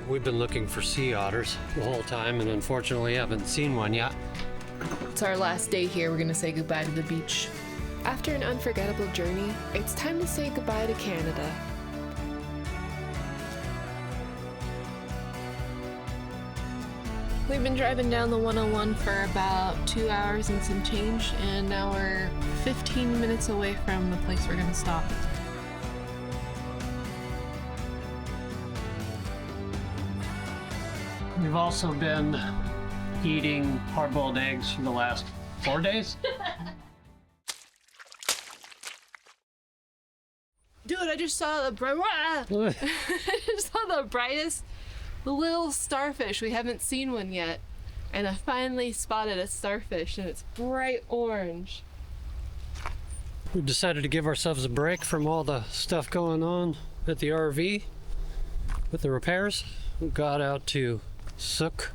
We've been looking for sea otters the whole time and unfortunately haven't seen one yet. It's our last day here. We're gonna say goodbye to the beach. After an unforgettable journey, it's time to say goodbye to Canada. We've been driving down the 101 for about 2 hours and some change, and now we're 15 minutes away from the place we're gonna stop. We've also been eating hard-boiled eggs for the last 4 days. Dude, I just saw the brightest little starfish. We haven't seen one yet, and I finally spotted a starfish, and it's bright orange. We decided to give ourselves a break from all the stuff going on at the RV with the repairs. We got out to Sooke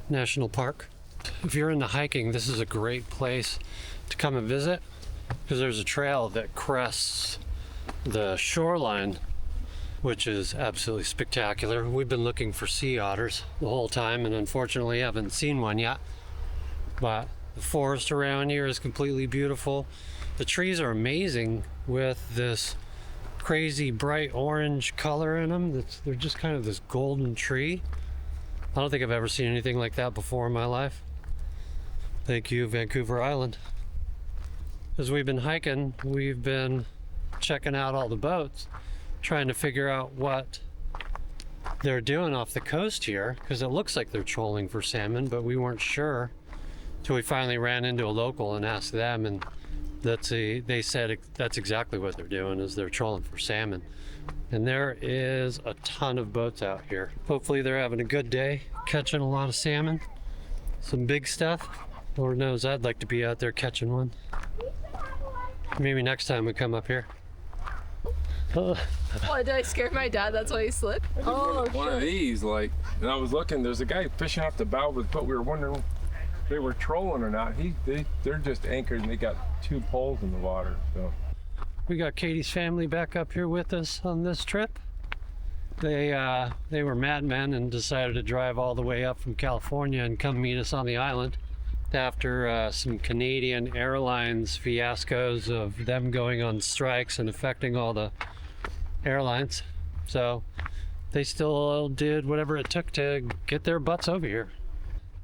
National Park. If you're into hiking, this is a great place to come and visit because there's a trail that crests the shoreline, which is absolutely spectacular. We've been looking for sea otters the whole time and unfortunately haven't seen one yet. But the forest around here is completely beautiful. The trees are amazing with this crazy bright orange color in them. They're just kind of this golden tree. I don't think I've ever seen anything like that before in my life. Thank you, Vancouver Island. As we've been hiking, we've been checking out all the boats, trying to figure out what they're doing off the coast here, because it looks like they're trolling for salmon, but we weren't sure until we finally ran into a local and asked them, and they said that's exactly what they're doing, is they're trolling for salmon. And there is a ton of boats out here. Hopefully they're having a good day, catching a lot of salmon, some big stuff. Lord knows I'd like to be out there catching one. Maybe next time we come up here. What, did I scare my dad? That's why he slipped? Oh, one of these, like, and I was looking, there's a guy fishing off the bow with, but we were wondering if they were trolling or not. They're just anchored and they got 2 poles in the water, so. We got Katie's family back up here with us on this trip. They were madmen and decided to drive all the way up from California and come meet us on the island after some Canadian Airlines fiascos of them going on strikes and affecting all the airlines. So they still did whatever it took to get their butts over here.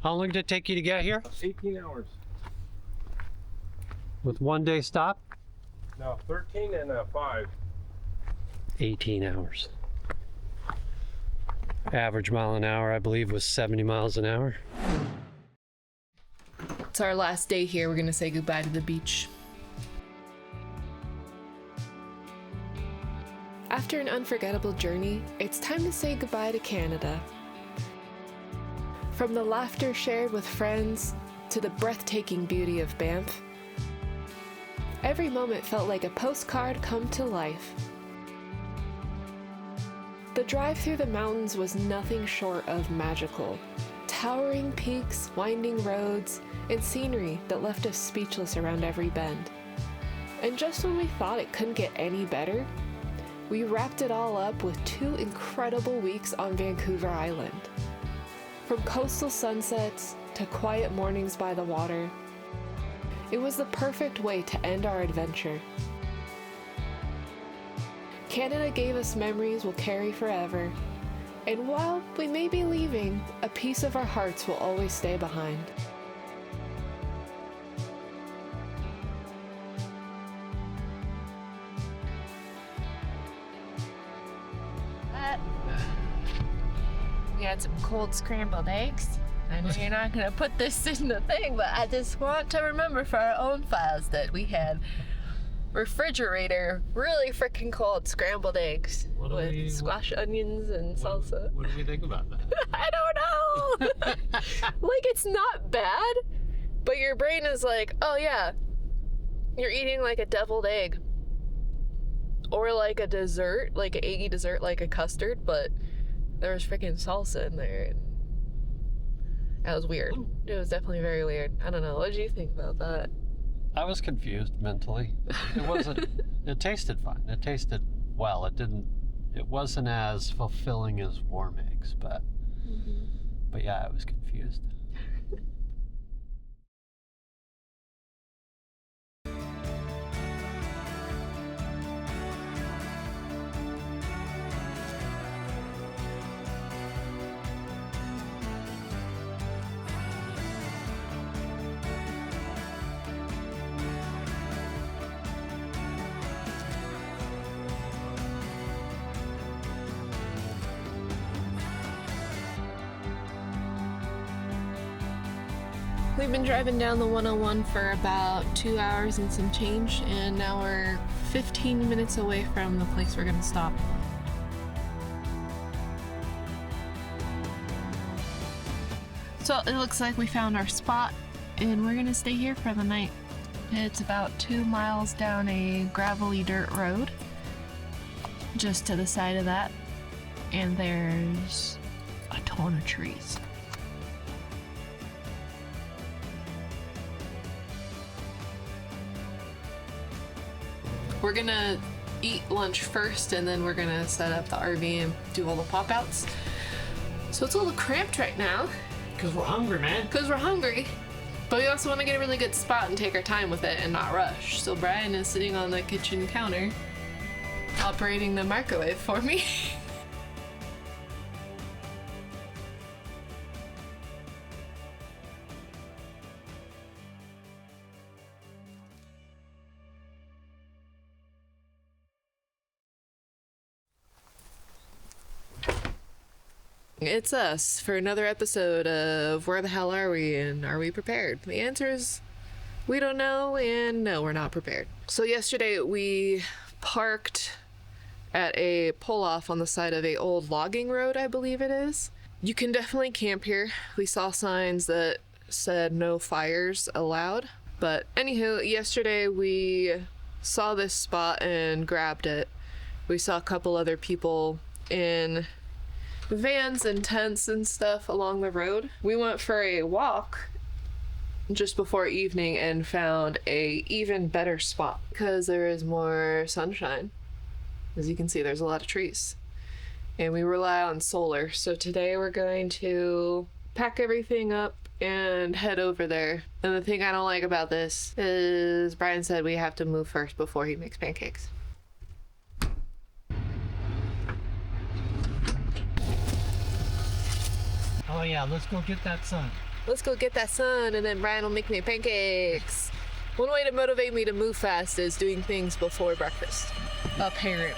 How long did it take you to get here? 18 hours. With 1 day stop? No, 13 and 5. 18 hours. Average mile an hour, I believe, was 70 miles an hour. It's our last day here. We're gonna say goodbye to the beach. After an unforgettable journey, it's time to say goodbye to Canada. From the laughter shared with friends to the breathtaking beauty of Banff, every moment felt like a postcard come to life. The drive through the mountains was nothing short of magical. Towering peaks, winding roads, and scenery that left us speechless around every bend. And just when we thought it couldn't get any better, we wrapped it all up with 2 incredible weeks on Vancouver Island. From coastal sunsets to quiet mornings by the water, it was the perfect way to end our adventure. Canada gave us memories we'll carry forever, and while we may be leaving, a piece of our hearts will always stay behind. We had some cold scrambled eggs. I know you're not going to put this in the thing, but I just want to remember for our own files that we had refrigerator, really freaking cold scrambled eggs with squash onions and salsa. What do we think about that? I don't know! Like, it's not bad, but your brain is like, oh yeah, you're eating like a deviled egg. Or like a dessert, like an eggy dessert, like a custard, but there was freaking salsa in there. And that was weird. It was definitely very weird. I don't know. What did you think about that? I was confused mentally. It wasn't, it tasted fine. It tasted well. It wasn't as fulfilling as warm eggs, but But yeah, I was confused. We've been driving down the 101 for about 2 hours and some change, and now we're 15 minutes away from the place we're gonna stop. So it looks like we found our spot, and we're gonna stay here for the night. It's about 2 miles down a gravelly dirt road, just to the side of that, and there's a ton of trees. We're gonna eat lunch first, and then we're gonna set up the RV and do all the pop-outs. So it's a little cramped right now. Because we're hungry, man. Because we're hungry. But we also want to get a really good spot and take our time with it and not rush. So Brian is sitting on the kitchen counter, operating the microwave for me. It's us for another episode of Where the Hell Are We and Are We Prepared? The answer is we don't know, and no, we're not prepared. So yesterday we parked at a pull-off on the side of a old logging road, I believe it is. You can definitely camp here. We saw signs that said no fires allowed. But anywho, yesterday we saw this spot and grabbed it. We saw a couple other people in vans and tents and stuff along the road. We went for a walk just before evening and found a even better spot because there is more sunshine. As you can see, there's a lot of trees, and we rely on solar. So today we're going to pack everything up and head over there. And the thing I don't like about this is Brian said we have to move first before he makes pancakes. Oh yeah, let's go get that sun. Let's go get that sun, and then Brian will make me pancakes. One way to motivate me to move fast is doing things before breakfast. Apparently.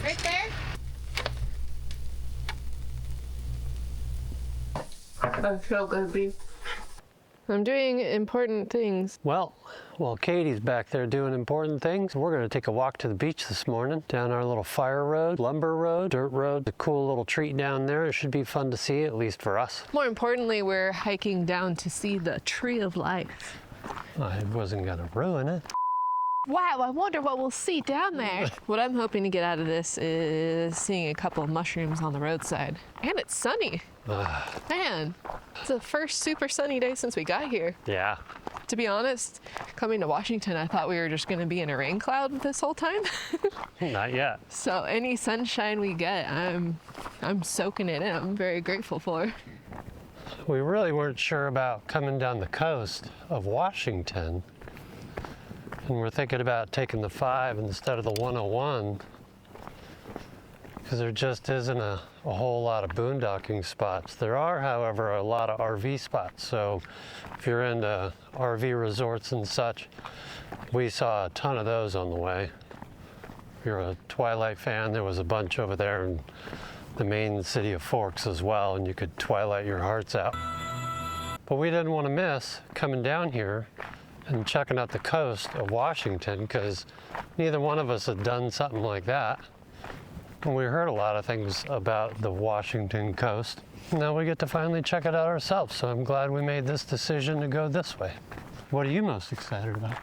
Right there? I feel good, babe. I'm doing important things. Well, while Katie's back there doing important things, we're going to take a walk to the beach this morning, down our little fire road, lumber road, dirt road. A cool little treat down there. It should be fun to see, at least for us. More importantly, we're hiking down to see the Tree of Life. I wasn't going to ruin it. Wow, I wonder what we'll see down there. What I'm hoping to get out of this is seeing a couple of mushrooms on the roadside. And it's sunny. Man, it's the first super sunny day since we got here. Yeah. To be honest, coming to Washington, I thought we were just gonna be in a rain cloud this whole time. Not yet. So any sunshine we get, I'm soaking it in. I'm very grateful for. We really weren't sure about coming down the coast of Washington. And we're thinking about taking the 5 instead of the 101 because there just isn't a whole lot of boondocking spots. There are, however, a lot of RV spots. So if you're into RV resorts and such, we saw a ton of those on the way. If you're a Twilight fan, there was a bunch over there in the main city of Forks as well, and you could twilight your hearts out. But we didn't want to miss coming down here and checking out the coast of Washington because neither one of us had done something like that. And we heard a lot of things about the Washington coast. Now we get to finally check it out ourselves, so I'm glad we made this decision to go this way. What are you most excited about?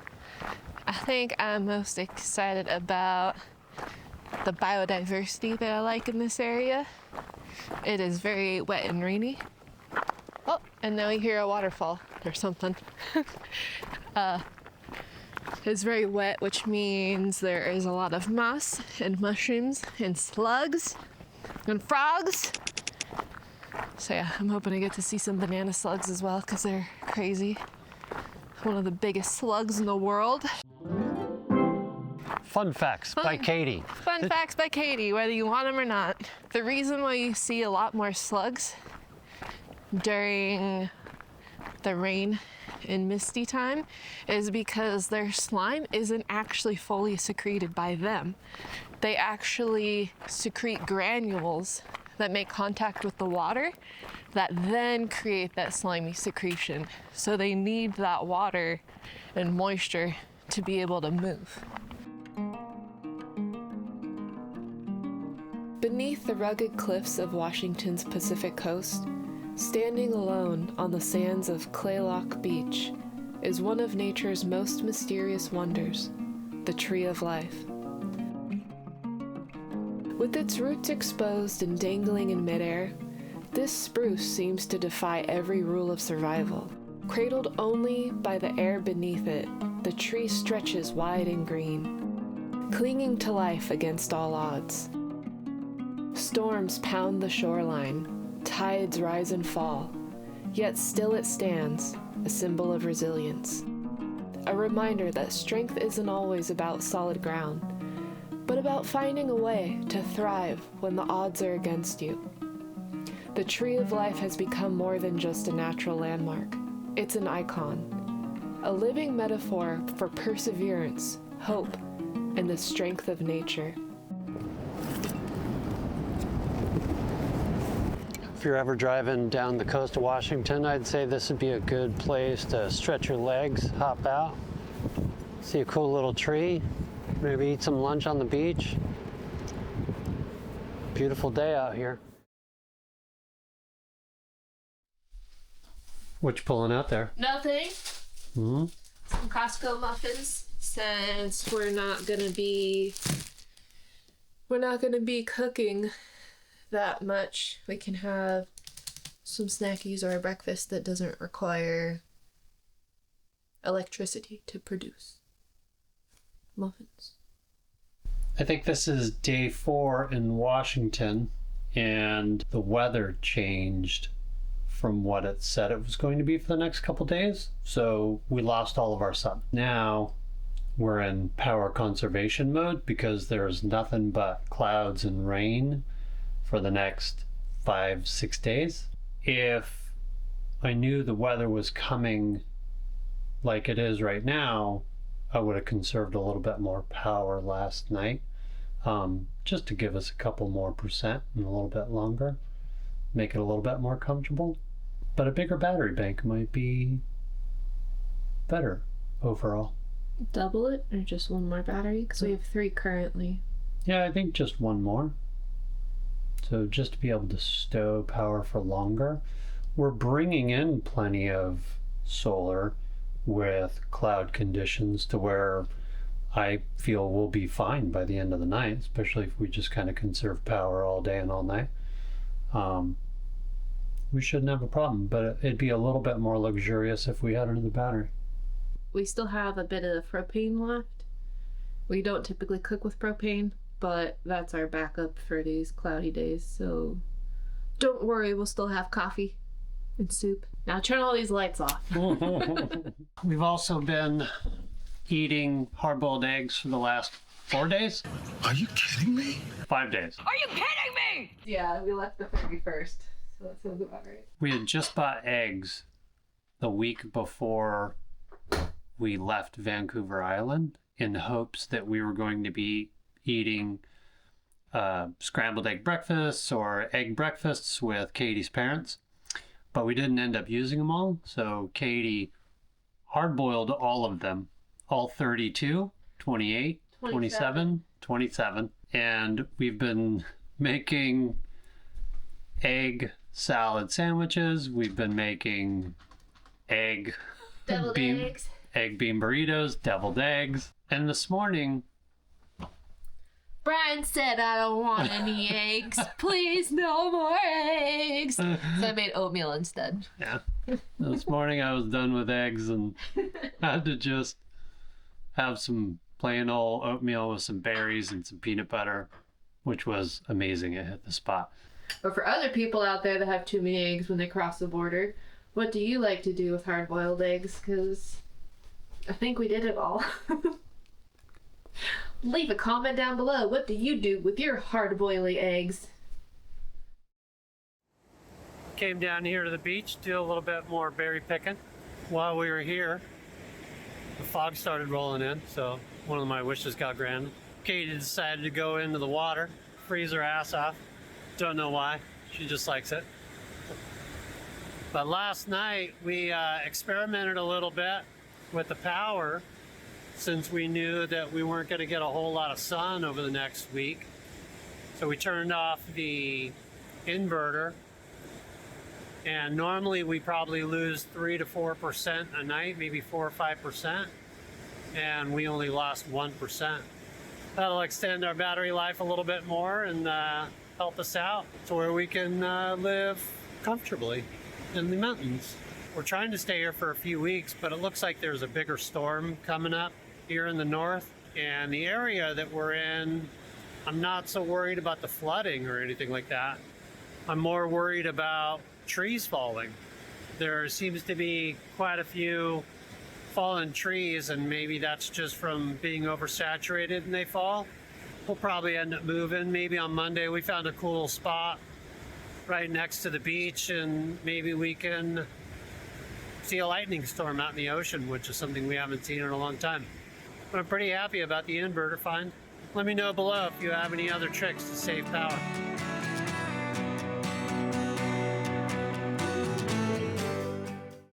I think I'm most excited about the biodiversity that I like in this area. It is very wet and rainy. Oh, and now we hear a waterfall or something. It's very wet, which means there is a lot of moss and mushrooms and slugs and frogs. So yeah, I'm hoping to get to see some banana slugs as well because they're crazy. One of the biggest slugs in the world. Fun facts by Katie. Fun facts by Katie, whether you want them or not. The reason why you see a lot more slugs during the rain and misty time is because their slime isn't actually fully secreted by them. They actually secrete granules that make contact with the water that then create that slimy secretion. So they need that water and moisture to be able to move. Beneath the rugged cliffs of Washington's Pacific coast, standing alone on the sands of Claylock Beach, is one of nature's most mysterious wonders, the Tree of Life. With its roots exposed and dangling in midair, this spruce seems to defy every rule of survival. Cradled only by the air beneath it, the tree stretches wide and green, clinging to life against all odds. Storms pound the shoreline, tides rise and fall, yet still it stands, a symbol of resilience. A reminder that strength isn't always about solid ground, but about finding a way to thrive when the odds are against you. The Tree of Life has become more than just a natural landmark. It's an icon, a living metaphor for perseverance, hope, and the strength of nature. If you're ever driving down the coast of Washington, I'd say this would be a good place to stretch your legs, hop out, see a cool little tree, maybe eat some lunch on the beach. Beautiful day out here. What you pulling out there? Nothing. Hmm? Some Costco muffins, since we're not gonna be cooking that much. We can have some snackies or a breakfast that doesn't require electricity to produce muffins. I think this is day 4 in Washington, and the weather changed from what it said it was going to be for the next couple days. So we lost all of our sun. Now we're in power conservation mode because there's nothing but clouds and rain for the next 5-6 days. If I knew the weather was coming like it is right now, I would have conserved a little bit more power last night, just to give us a couple more percent and a little bit longer, make it a little bit more comfortable. But a bigger battery bank might be better overall. Double it or just one more battery? Because we have 3 currently. Yeah, I think just one more. So just to be able to stow power for longer. We're bringing in plenty of solar with cloud conditions to where I feel we'll be fine by the end of the night, especially if we just kind of conserve power all day and all night. We shouldn't have a problem, but it'd be a little bit more luxurious if we had another battery. We still have a bit of propane left. We don't typically cook with propane, but that's our backup for these cloudy days, so don't worry, we'll still have coffee and soup. Now turn all these lights off. We've also been eating hard-boiled eggs for the last 4 days. Are you kidding me? 5 days. Are you kidding me? Yeah, we left the 31st, so that sounds about right. We had just bought eggs the week before we left Vancouver Island in hopes that we were going to be eating scrambled egg breakfasts or egg breakfasts with Katie's parents, but we didn't end up using them all. So Katie hard-boiled all of them, all 32, 28, 27, 27, and we've been making egg salad sandwiches. We've been making egg Deviled eggs. egg bean burritos, deviled eggs, and this morning Brian said I don't want any eggs. Please, no more eggs. So I made oatmeal instead. Yeah. This morning I was done with eggs and had to just have some plain old oatmeal with some berries and some peanut butter, which was amazing. It hit the spot. But for other people out there that have too many eggs when they cross the border, what do you like to do with hard-boiled eggs? Because I think we did it all. Leave a comment down below. What do you do with your hard-boiling eggs? Came down here to the beach, do a little bit more berry picking. While we were here, the fog started rolling in, so one of my wishes got granted. Katie decided to go into the water, freeze her ass off. Don't know why, she just likes it. But last night we experimented a little bit with the power, since we knew that we weren't going to get a whole lot of sun over the next week. So we turned off the inverter, and normally we probably lose 3 to 4% a night, maybe 4 or 5%, and we only lost 1%. That'll extend our battery life a little bit more and help us out to where we can live comfortably in the mountains. We're trying to stay here for a few weeks, but it looks like there's a bigger storm coming up here in the north, and the area that we're in, I'm not so worried about the flooding or anything like that. I'm more worried about trees falling. There seems to be quite a few fallen trees, and maybe that's just from being oversaturated and they fall. We'll probably end up moving. Maybe on Monday we found a cool spot right next to the beach, and maybe we can see a lightning storm out in the ocean, which is something we haven't seen in a long time. But I'm pretty happy about the inverter find. Let me know below if you have any other tricks to save power.